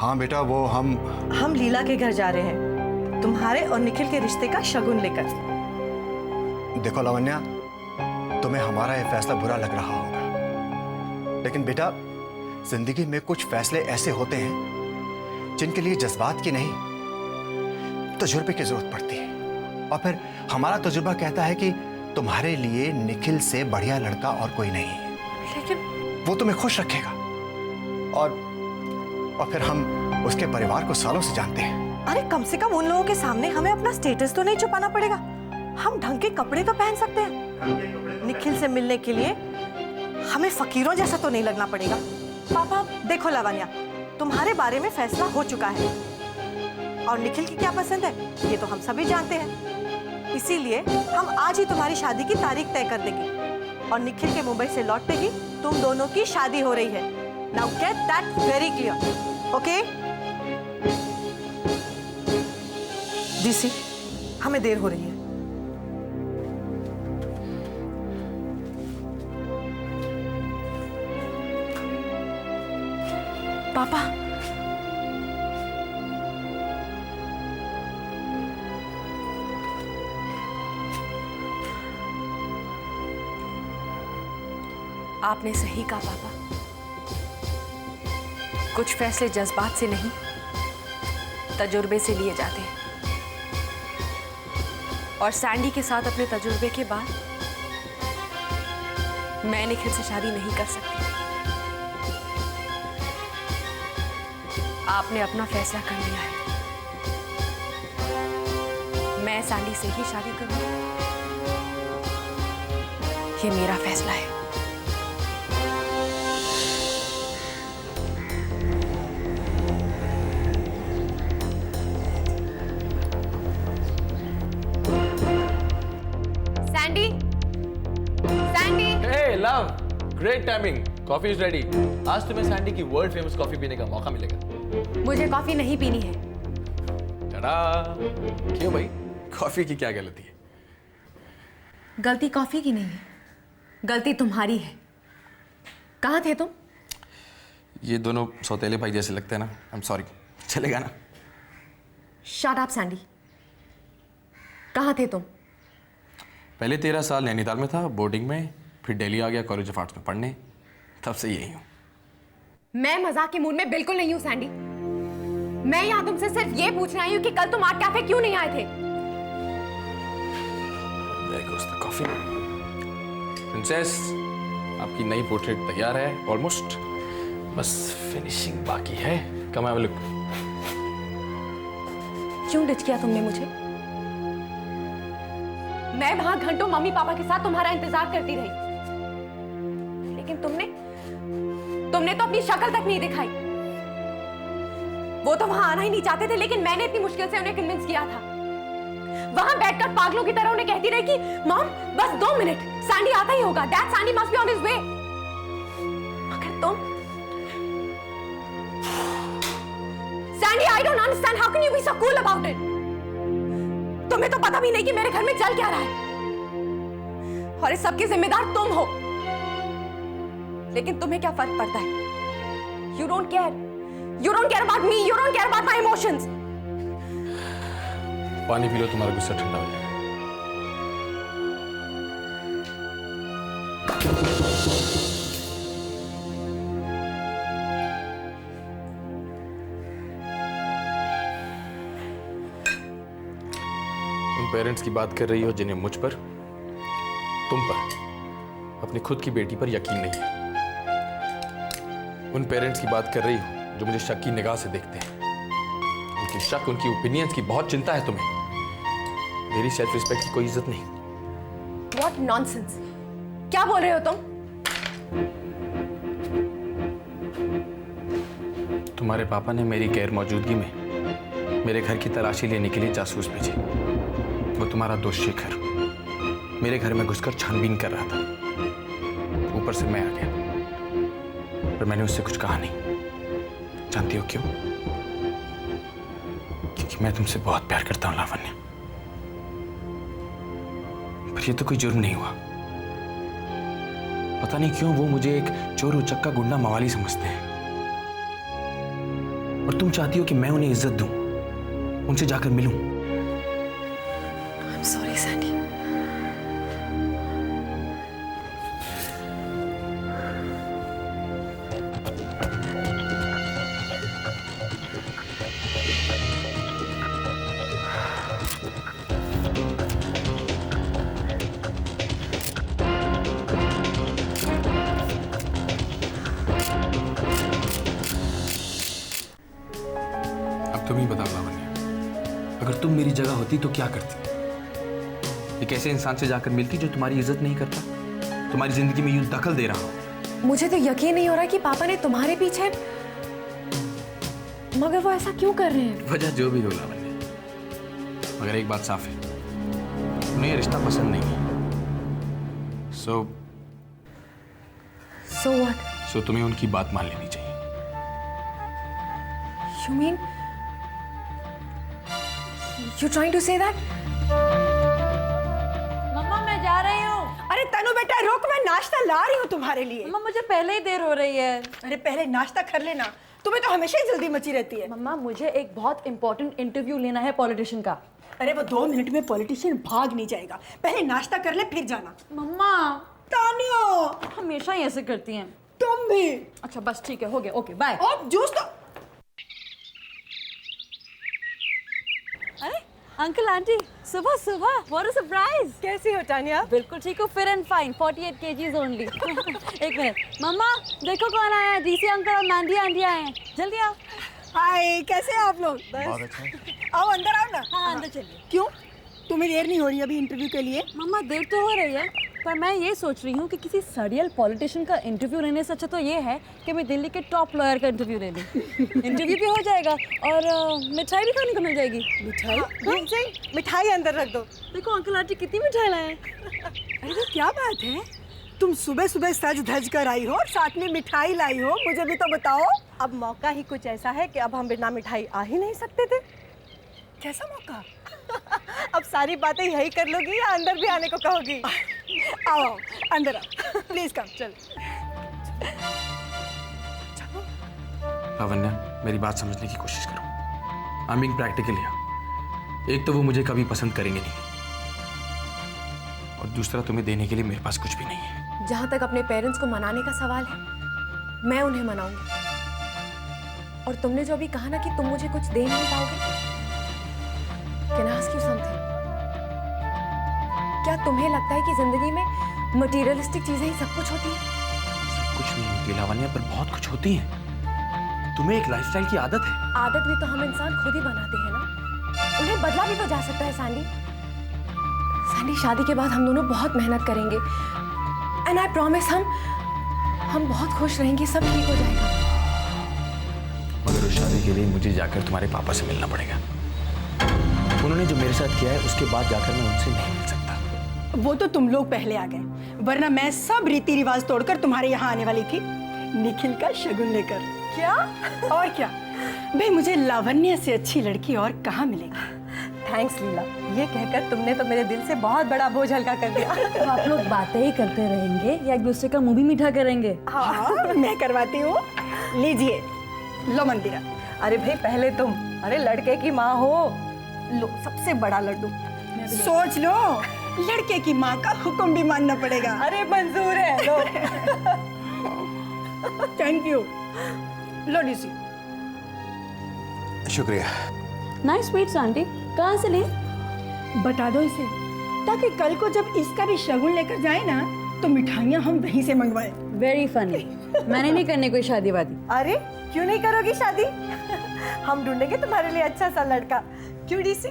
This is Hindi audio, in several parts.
हाँ बेटा, वो हम लीला के घर जा रहे हैं तुम्हारे और निखिल के रिश्ते का शगुन लेकर। देखो लावण्या, तुम्हें हमारा यह फैसला बुरा लग रहा होगा, लेकिन बेटा जिंदगी में कुछ फैसले ऐसे होते हैं जिनके लिए जज्बात की नहीं तजुर्बे की जरूरत पड़ती है। और फिर हमारा तजुर्बा कहता है कि तुम्हारे लिए निखिल से बढ़िया लड़का और कोई नहीं है। लेकिन वो तुम्हें खुश रखेगा और फिर हम उसके परिवार को सालों से जानते हैं। अरे कम से कम उन लोगों के सामने हमें अपना स्टेटस तो नहीं छुपाना पड़ेगा। हम ढंग के कपड़े तो पहन सकते हैं। निखिल से मिलने के लिए हमें फकीरों जैसा तो नहीं लगना पड़ेगा। पापा देखो लावण्या, तुम्हारे बारे में फैसला हो चुका है और निखिल की क्या पसंद है ये तो हम सभी जानते हैं। इसीलिए हम आज ही तुम्हारी शादी की तारीख तय कर देंगे और निखिल के मुंबई से लौटते ही तुम दोनों की शादी हो रही है। Now get that very clear, okay? DC, हमें देर हो रही है। पापा आपने सही कहा पापा, कुछ फैसले जज्बात से नहीं तजुर्बे से लिए जाते हैं और सैंडी के साथ अपने तजुर्बे के बाद मैं निखिल से शादी नहीं कर सकती। आपने अपना फैसला कर लिया है, मैं सैंडी से ही शादी करूंगी। ये मेरा फैसला है। Sandy, Sandy. Hey love, great timing. Coffee is ready. आज तुम्हें सैंडी की वर्ल्ड फेमस कॉफी पीने का मौका मिलेगा। मुझे कॉफी नहीं पीनी है। टडा! क्यों भाई, कॉफी की क्या गलती है? गलती कॉफी की नहीं है, गलती तुम्हारी है। कहाँ थे तुम? ये दोनों सौतेले भाई जैसे लगते हैं ना। आई एम सॉरी, चलेगा ना? शट अप सैंडी, कहाँ थे तुम? पहले 13 साल नैनीताल में था बोर्डिंग में, फिर दिल्ली आ गया कॉलेज ऑफ आर्ट्स में पढ़ने, तब से यही हूँ। मैं मजाक के मूड में बिल्कुल नहीं हूँ सैंडी। मैं यहाँ तुमसे सिर्फ ये पूछना आई हूँ कि कल तुम आर्ट कैफे क्यों नहीं आए थे? There goes the coffee. Princess, आपकी नई पोर्ट्रेट तैयार है ऑलमोस्ट, बस फिनिशिंग बाकी है। Come have a look. क्यों डिच किया तुमने मुझे? मैं वहां घंटों मम्मी पापा के साथ तुम्हारा इंतजार करती रही, लेकिन तुमने तो अपनी शक्ल तक नहीं दिखाई। वो तो वहां आना ही नहीं चाहते थे, लेकिन मैंने इतनी मुश्किल से उन्हें कन्विंस किया था। वहां बैठकर पागलों की तरह उन्हें कहती रही कि मॉम बस 2 मिनट, सैंडी आता ही होगा, dad Sandy must be on his way. मगर तुम Sandy, I don't understand, how can you be so cool about it? तुम्हें तो पता भी नहीं कि मेरे घर में चल क्या रहा है और इस सब की जिम्मेदार तुम हो। लेकिन तुम्हें क्या फर्क पड़ता है? You don't care. You don't care about me. You don't care about my emotions. पानी पी लो, तुम्हारा गुस्सा ठंडा हो जाएगा। उन पेरेंट्स की बात कर रही हो जिन्हें मुझ पर, तुम पर, अपनी खुद की बेटी पर यकीन नहीं है। उन पेरेंट्स की बात कर रही हो जो मुझे शक की निगाह से देखते हैं। उनकी शक, उनकी ओपिनियंस की बहुत चिंता है तुम्हें। मेरी सेल्फ रिस्पेक्ट की कोई इज्जत नहीं। What nonsense! क्या बोल रहे हो तुम? तुम्हारे पापा ने मेरी गैर मौजूदगी में मेरे घर की तलाशी लेने के लिए जासूस भेजे। वो तुम्हारा दोस्त शेखर मेरे घर में घुसकर छानबीन कर रहा था। ऊपर से मैं आ गया, पर मैंने उससे कुछ कहा नहीं। जानती हो क्यों? क्योंकि मैं तुमसे बहुत प्यार करता हूं लावण्य। पर ये तो कोई जुर्म नहीं हुआ। पता नहीं क्यों वो मुझे एक चोर उचक्का गुंडा मवाली समझते हैं। और तुम चाहती हो कि मैं उन्हें इज्जत दूं, उनसे जाकर मिलूं। I'm sorry, Sandy. अब तुम ही बताओ लावण्या, अगर तुम मेरी जगह होती तो क्या करती? एक ऐसे इंसान से जाकर मिलती जो तुम्हारी इज्जत नहीं करता, तुम्हारी जिंदगी में यूं दखल दे रहा हो। मुझे तो यकीन नहीं हो रहा कि पापा ने तुम्हारे पीछे, मगर वो ऐसा क्यों कर रहे हैं? वजह जो भी हो लावण्या, मगर एक बात साफ है, उन्हें ये रिश्ता पसंद नहीं है। सो So what? तुम्हें उनकी बात मान लेनी चाहिए। You mean you're trying to say that? मम्मा मैं जा रही हूँ। अरे तनु बेटा रुक, मैं नाश्ता ला रही हूँ तुम्हारे लिए। मम्मा मुझे पहले ही देर हो रही है। अरे पहले नाश्ता कर लेना, तुम्हें तो हमेशा ही जल्दी मची रहती है। मम्मा मुझे एक बहुत इंपॉर्टेंट इंटरव्यू लेना है पॉलिटिशियन का। अरे वो 2 मिनट में पॉलिटिशियन भाग नहीं जाएगा, पहले नाश्ता कर ले फिर जाना। मम्मा तानियो, हमेशा ही ऐसे करती हैं। तुम भी। अच्छा बस ठीक है, हो गया, ओके बाय। और जूस तो। अरे अंकल आंटी, सुबह सुबह व्हाट अ सरप्राइज। कैसी हो तानिया? बिल्कुल ठीक हो, फिर एंड फाइन, 48 kgs ओनली। एक मिनट मम्मा, देखो कौन आया है। डीसी अंकल और मैंडी आंटी आए हैं, जल्दी आओ। हाय, कैसे हैं आप लोग? बहुत अच्छा। आओ अंदर आओ ना। हाँ अंदर चलिए। क्यों, तुम्हें देर नहीं हो रही अभी इंटरव्यू के लिए? मम्मा देर तो हो रही है, पर मैं ये सोच रही हूँ कि किसी सड़ियल पॉलिटिशियन का इंटरव्यू लेने से अच्छा तो ये है कि मैं दिल्ली के टॉप लॉयर का इंटरव्यू ले लूँ। इंटरव्यू भी हो जाएगा और मिठाई भी खाने को मिल जाएगी। मिठाई? मिठाई अंदर रख दो। देखो अंकल आंटी कितनी मिठाई लाए हैं। अरे तो क्या बात है, तुम सुबह सुबह सज धज कर आई हो और साथ में मिठाई लाई हो, मुझे भी तो बताओ। अब मौका ही कुछ ऐसा है कि अब हम बिना मिठाई आ ही नहीं सकते थे। कैसा मौका? अब सारी बातें यही कर लोगी या अंदर भी आने को कहोगी? आओ अंदर आओ, प्लीज कम। चल लावण्या, मेरी बात समझने की कोशिश करो। I am practical here. एक तो वो मुझे कभी पसंद करेंगे नहीं, और दूसरा तुम्हें देने के लिए मेरे पास कुछ भी नहीं है। जहां तक अपने पेरेंट्स को मनाने का सवाल है, मैं उन्हें मनाऊंगी। और तुमने जो अभी कहा ना कि तुम मुझे कुछ दे नहीं पाओगे, can I ask you something? क्या तुम्हें लगता है कि जिंदगी में मटेरियलिस्टिक चीजें ही सब कुछ होती हैं? सब कुछ नहीं होती लावण्या, पर बहुत कुछ होती है। तुम्हें एक लाइफस्टाइल की आदत है। आदत भी तो हम इंसान खुद ही बनाते हैं ना, उन्हें बदला भी तो जा सकता है। सैंडी, सैंडी शादी के बाद हम दोनों बहुत मेहनत करेंगे, एंड आई प्रॉमिस हम बहुत खुश रहेंगे, सब ठीक हो जाएगा। मगर उस शादी के लिए मुझे जाकर तुम्हारे पापा से मिलना पड़ेगा। उन्होंने जो मेरे साथ किया है उसके बाद जाकर मैं उनसे नहीं मिल सकता। वो तो तुम लोग पहले आ गए, वरना मैं सब रीति रिवाज तोड़कर तुम्हारे यहाँ आने वाली थी, निखिल का शगुन लेकर। क्या? और क्या भाई, मुझे लावण्य से अच्छी लड़की और कहाँ मिलेगी। थैंक्स लीला, ये कहकर तुमने तो मेरे दिल से बहुत बड़ा बोझ हल्का कर दिया। तो आप लोग बातें ही करते रहेंगे या एक दूसरे का मुंह भी मीठा करेंगे? हाँ मैं करवाती हूँ, लीजिए लो मंदिरा। अरे भाई पहले तुम, अरे लड़के की माँ हो, लो सबसे बड़ा लड्डू। सोच लो, लड़के की माँ का हुक्म भी मानना पड़ेगा। अरे मंजूर है, लो। Thank you. लो डीसी। शुक्रिया। नाइस स्वीट्स आंटी, कहाँ से ली? बता दो इसे, ताकि कल को जब इसका भी शगुन लेकर जाए ना, तो मिठाइयाँ हम वहीं से मंगवाए। Very funny. मैंने नहीं करने कोई शादी वादी। अरे क्यों नहीं करोगी शादी? हम ढूंढेंगे तुम्हारे लिए अच्छा सा लड़का। क्यों डीसी?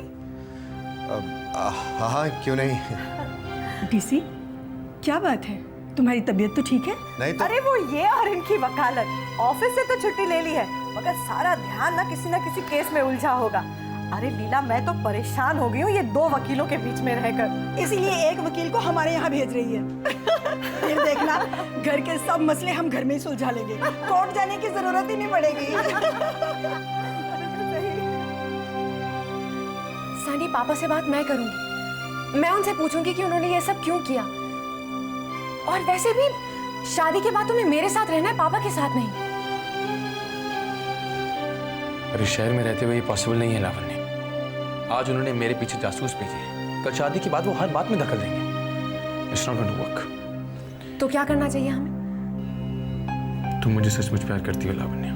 हाँ हाँ, क्यों नहीं। डीसी क्या बात है, तुम्हारी तबीयत तो ठीक है? नहीं तो। अरे वो ये और इनकी वकालत, ऑफिस से तो छुट्टी ले ली है, मगर सारा ध्यान ना किसी केस में उलझा होगा। अरे लीला, मैं तो परेशान हो गई हूँ ये 2 वकीलों के बीच में रहकर, इसीलिए एक वकील को हमारे यहाँ भेज रही है। फिर देखना, घर के सब मसले हम घर में ही सुलझा लेंगे, कोर्ट जाने की जरूरत ही नहीं पड़ेगी। सैंडी, पापा से बात मैं करूंगी, मैं उनसे पूछूंगी कि उन्होंने ये सब क्यों किया। और वैसे भी शादी के बाद तुम्हें मेरे साथ रहना है, पापा के साथ नहीं। पर इस शहर में रहते हुए ये पॉसिबल नहीं है लावण्य। आज उन्होंने मेरे पीछे जासूस भेजे हैं, कल शादी के बाद वो हर बात में दखल देंगे। It's not going to work. तो क्या करना चाहिए हमें? तुम मुझे सचमुच प्यार करती हो लावण्य,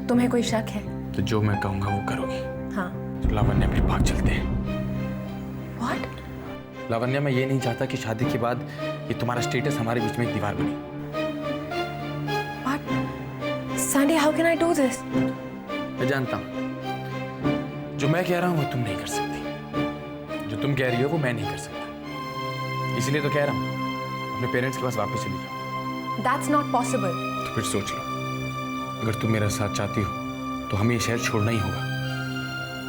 तुम्हें कोई शक है? तो जो मैं कहूंगा वो करोगी। हाँ। तो लावण्य अपने भाग चलते हैं। What? लावण्य, मैं ये नहीं चाहता कि शादी के बाद ये तुम्हारा स्टेटस हमारे बीच में एक दीवार बने। But Sandy, how can I do this? मैं जानता हूं जो मैं कह रहा हूं वो तुम नहीं कर सकती, जो तुम कह रही हो वो मैं नहीं कर सकता। इसलिए तो कह रहा हूं अपने पेरेंट्स के पास वापस चली जाओ। That's not possible. तो फिर सोच लो, अगर तुम मेरा साथ चाहती हो तो हमें ये शहर छोड़ना ही होगा।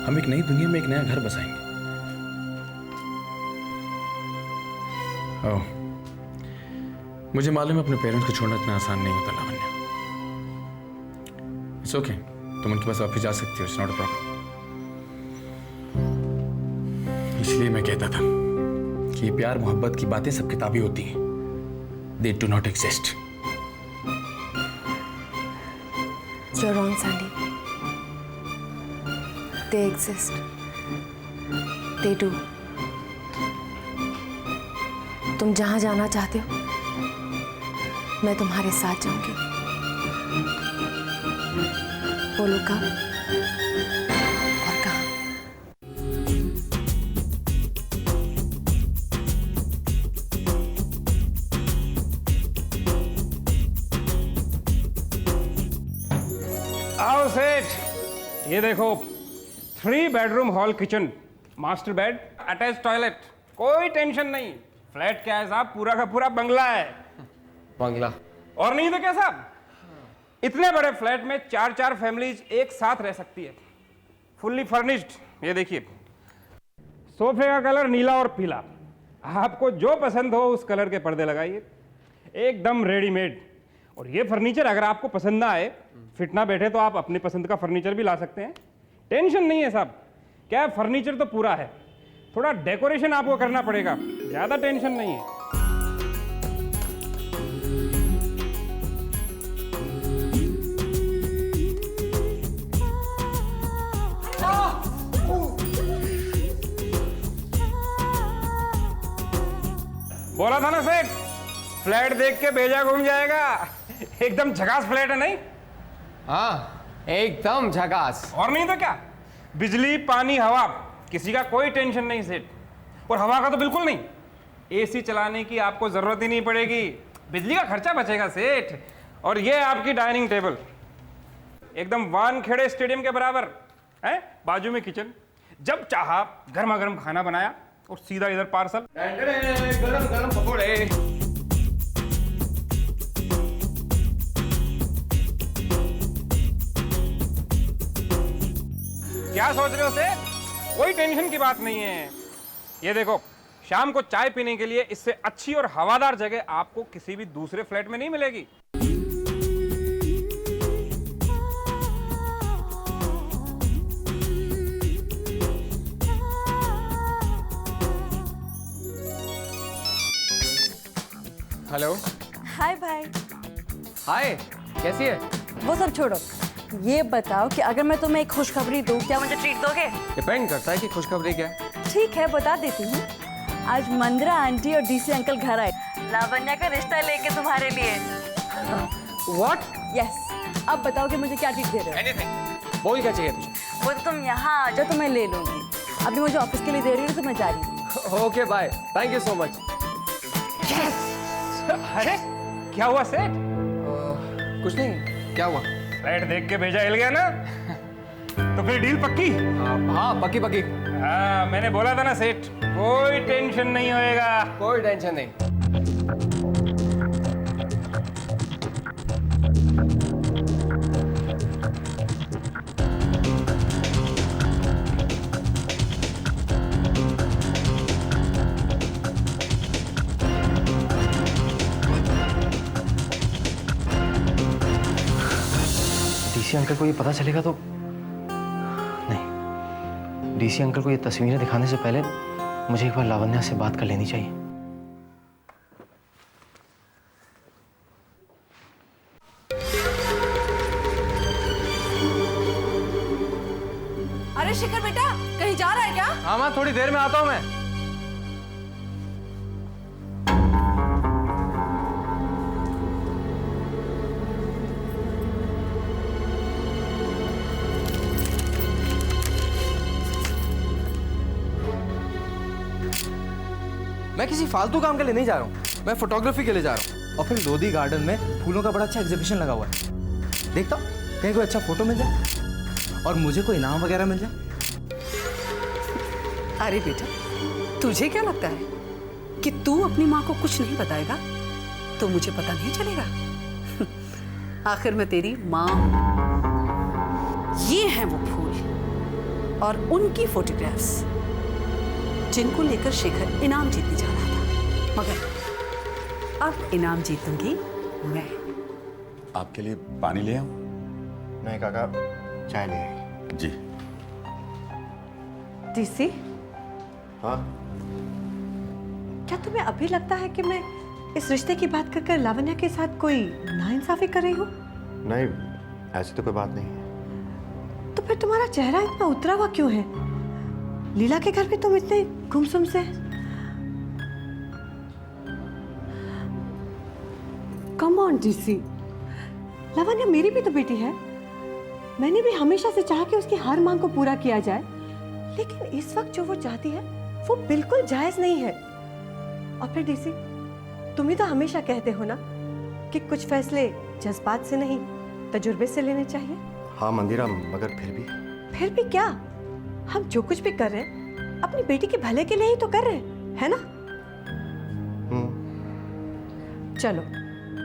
हम एक नई दुनिया में एक नया घर बसाएंगे। ओह, मुझे मालूम है अपने पेरेंट्स को छोड़ना इतना आसान नहीं होता लावण्य। इट्स ओके, तुम उनके पास वापस जा सकती हो, इट्स नॉट अ प्रॉब्लम। इसलिए मैं कहता था कि प्यार मोहब्बत की बातें सब किताबी होती हैं। They do not exist. You're wrong, Sandy. They exist. They do. तुम जहां जाना चाहते हो मैं तुम्हारे साथ जाऊंगी। बोलो कब और कहां? आओ सेठ, ये देखो 3 bedroom hall kitchen, master bed, attach toilet, कोई टेंशन नहीं। फ्लैट क्या है साहब, पूरा का पूरा बंगला है। बंगला? और नहीं तो क्या साहब, इतने बड़े फ्लैट में 4 फैमिलीज एक साथ रह सकती है। Fully furnished. ये देखिए, सोफे का कलर नीला और पीला, आपको जो पसंद हो उस कलर के पर्दे लगाइए, एकदम रेडीमेड। और ये फर्नीचर अगर आपको पसंद ना आए, फिट ना बैठे, तो आप अपनी पसंद का फर्नीचर भी ला सकते हैं। टेंशन नहीं है साहब, क्या है, फर्नीचर तो पूरा है, थोड़ा डेकोरेशन आपको करना पड़ेगा, ज्यादा टेंशन नहीं है। बोला था ना सेठ, फ्लैट देख के भेजा घूम जाएगा। एकदम झकास फ्लैट है नहीं? हाँ, एकदम झकास। और नहीं तो क्या, बिजली पानी हवा किसी का कोई टेंशन नहीं सेठ। और हवा का तो बिल्कुल नहीं, एसी चलाने की आपको जरूरत ही नहीं पड़ेगी, बिजली का खर्चा बचेगा सेठ। और ये आपकी डाइनिंग टेबल एकदम वानखेड़े स्टेडियम के बराबर है, बाजू में किचन, जब चाहा गर्मा गर्म खाना बनाया और सीधा इधर पार्सल। गरम गरम पकोड़े। क्या सोच रहे हो सेठ, कोई टेंशन की बात नहीं है। ये देखो, शाम को चाय पीने के लिए इससे अच्छी और हवादार जगह आपको किसी भी दूसरे फ्लैट में नहीं मिलेगी। हेलो। हाय भाई। हाय, कैसी है? वो सब छोड़ो, ये बताओ कि अगर मैं तुम्हें एक खुशखबरी दूं, क्या मुझे ट्रीट दोगे? डिपेंड करता है कि खुशखबरी क्या है। ठीक है, बता देती हूँ। आज मंदिरा आंटी और डीसी अंकल घर आए, लावण्या का रिश्ता लेके तुम्हारे लिए। What? यस, अब बताओ कि मुझे क्या ट्रीट दे रहे हो? Anything. बोल क्या चाहिए तुझे? वो तो तुम यहाँ आ जाओ तो मैं ले लूंगी। अभी मुझे ऑफिस के लिए दे रही हो तो मैं जा रही हूँ। Okay bye, thank you so much. अरे क्या हुआ सेठ? कुछ नहीं, क्या हुआ? फ्लैट देख के भेजा हिल गया ना? तो फिर डील पक्की? हाँ, पक्की पक्की। हाँ, मैंने बोला था ना सेठ, कोई टेंशन नहीं होएगा। कोई टेंशन नहीं। डीसी अंकल को ये पता चलेगा तो नहीं, डीसी अंकल को ये तस्वीरें दिखाने से पहले मुझे एक बार लावण्या से बात कर लेनी चाहिए। अरे शिखर बेटा, कहीं जा रहा है क्या? हाँ माँ, थोड़ी देर में आता हूँ मैं। मैं किसी फालतू काम के लिए नहीं जा रहा हूँ, मैं फोटोग्राफी के लिए जा रहा हूँ। और फिर लोधी गार्डन में फूलों का बड़ा अच्छा एग्जीबिशन लगा हुआ है। देखता हूँ कहीं कोई अच्छा फोटो मिल जाए और मुझे कोई इनाम वगैरह मिल जाए। अरे बेटा, तुझे क्या लगता है कि तू अपनी माँ को कुछ नहीं बताएगा तो मुझे पता नहीं चलेगा? आखिर मैं तेरी माँ हूं। ये हैं वो फूल और उनकी फोटोग्राफ्स जिनको लेकर शेखर इनाम जीतने जा रहा था, मगर अब इनाम जीतूंगी मैं। आपके लिए पानी ले आऊं? नहीं काका, चाय ले आई। जी। डीसी, हाँ? क्या तुम्हें अभी लगता है कि मैं इस रिश्ते की बात कर लावण्या के साथ कोई नाइंसाफी कर रही हूँ? नहीं, ऐसी तो कोई बात नहीं है। तो फिर तुम्हारा चेहरा इतना उतरा हुआ क्यों है? लीला के घर में तुम इतने गुमसुम से। कम ऑन डीसी, लावण्या मेरी भी तो बेटी है। मैंने भी हमेशा से चाहा कि उसकी हर मांग को पूरा किया जाए, लेकिन इस वक्त जो वो चाहती है वो बिल्कुल जायज नहीं है। और फिर डीसी, तुम ही तो हमेशा कहते हो ना कि कुछ फैसले जज्बात से नहीं तजुर्बे से लेने चाहिए। हाँ मंदिरा, मगर फिर भी क्या? हम जो कुछ भी कर रहे हैं अपनी बेटी के भले के लिए ही तो कर रहे हैं, है ना? चलो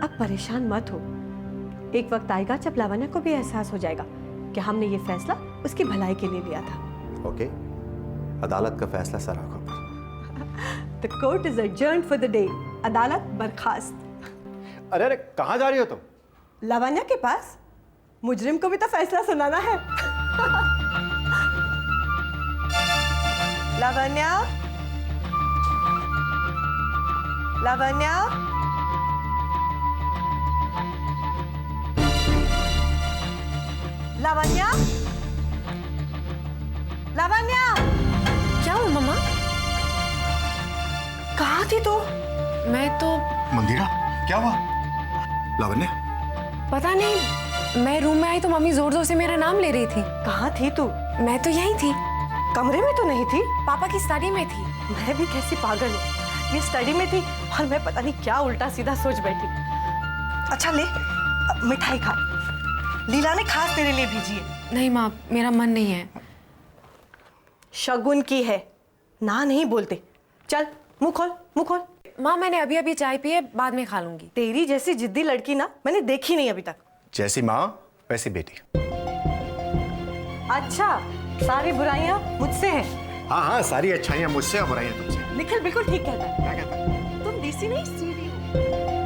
अब परेशान मत हो। एक वक्त आएगा जब लावण्या को भी एहसास हो जाएगा कि हमने ये फैसला उसकी भलाई के लिए लिया था। ओके, अदालत का फैसला सर आंखों पर। The court is adjourned for the day. अदालत बर्खास्त। अरे अरे, कहाँ जा रही हो तुम? लावण्या के पास। मुजरिम को भी तो फैसला सुनाना है। लावण्या, लावण्या, लावण्या, लावण्या। क्या हुआ मम्मा? कहाँ थी तू? मैं तो मंदिरा, क्या हुआ? लावण्या, पता नहीं, मैं रूम में आई तो मम्मी जोर जोर से मेरा नाम ले रही थी। कहाँ थी तू? मैं तो यहीं थी, कमरे में तो नहीं थी। पापा की स्टडी में थी। मैं भी कैसी पागल हूँ, ये स्टडी में थी और मैं पता नहीं क्या उल्टा सीधा सोच बैठी। अच्छा ले, मिठाई खा, लीला ने खास तेरे लिए भेजी है। नहीं माँ, मेरा मन नहीं है। शगुन की है, ना नहीं बोलते। चल मुंह खोल, मुंह खोल। माँ मैंने अभी अभी चाय पी है, बाद में खा लूंगी। तेरी जैसी जिद्दी लड़की ना मैंने देखी नहीं अभी तक। जैसी माँ वैसी बेटी। अच्छा, सारी बुराइयां मुझसे हैं। हाँ हाँ, सारी अच्छाइयाँ मुझसे और बुराइयाँ तुमसे। निखिल बिल्कुल ठीक कहता है। क्या कहता है? तुम डीसी नहीं, सीडी हो।